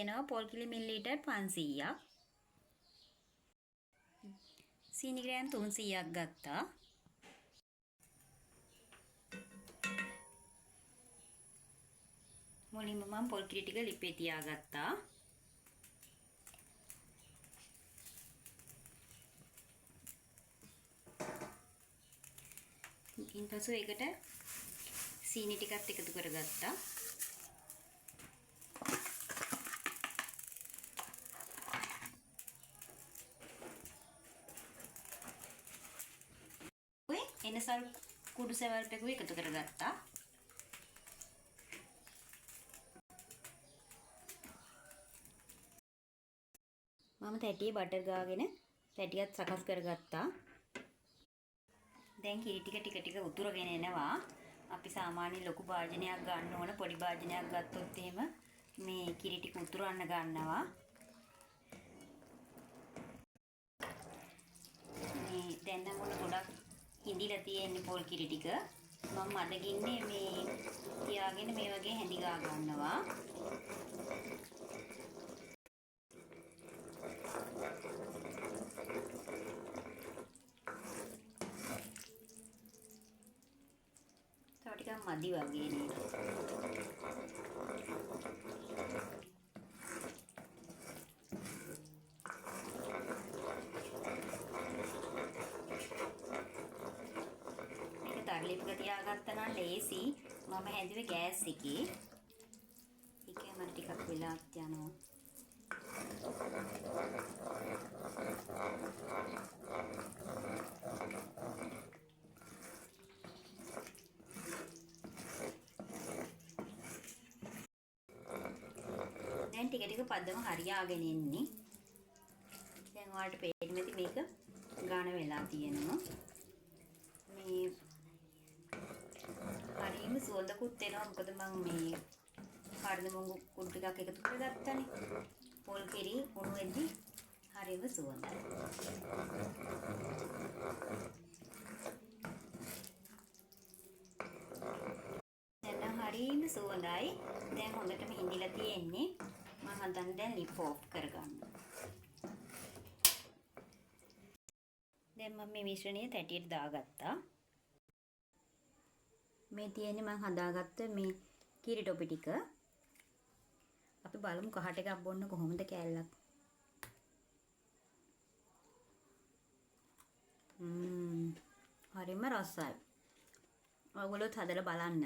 තියෙනවා පොල් කිරි මිලිලීටර් 500ක්. සීනි ග්‍රෑම් 300ක් ගත්තා. මුලින්ම මම පොල් කිරි ටික ලිපේ තියාගත්තා. ඊටපස්සේ ඒකට සීනි ටිකත් එකතු කරගත්තා. එනසල් කුඩු සැවල්පෙකුව එකතු කරගත්තා. මම තැටියේ බටර් ගාගෙන තැටියත් සකස් කරගත්තා. දැන් කිරි ටික ටික උතුරගෙන එනවා. අපි සාමාන්‍ය ලොකු භාජනයක් ගන්න ඕන. පොඩි භාජනයක් ගත්තොත් එහෙම මේ කිරි ටික උතුරන්න ගන්නවා. මේ දැන් නම් ගොඩක් හිඳිලා තියෙන්නේ පොල් කිරි ටික. මම මඩගින්නේ මේ තියාගෙන මේ වගේ හැඳි ගා ගන්නවා. තව ටිකක් මදි වගේ නේද? ලිපක තියාගත්තා නම් ලේසි. මම හැදුවේ ගෑස් එකේ. ඒකේ මට ටිකක් වෙලාවක් යනවා. දැන් ටික ටික පදම හරියාගෙන එන්නේ. දැන් ඔයාලට පේන්නේ නැති මේක ගාන වෙලා තියෙනවා. මේ හරියම සුවඳකුත් එනවා. මොකද මම මේ කඩමංගු කුඩු ටිකක් එකතු කරගත්තානේ. පොල් කිරි උණු වෙද්දි හරියම සුවඳයි. දැන් හරියම සුවඳයි. දැන් හොඳටම හිඳිලා තියෙන්නේ. මම හදන්න දැන් ලිප් ඕෆ් කරගන්න. දැන් මම මේ මිශ්‍රණය තැටියට දාගත්තා. මේ තියෙන්නේ මම හදාගත්ත මේ කිරි ටොපි ටික. අපි බලමු කහට එකක් බොන්න කොහොමද කෑල්ලක්. හරිම රසයි. ඔයගොල්ලොත් හදලා බලන්න.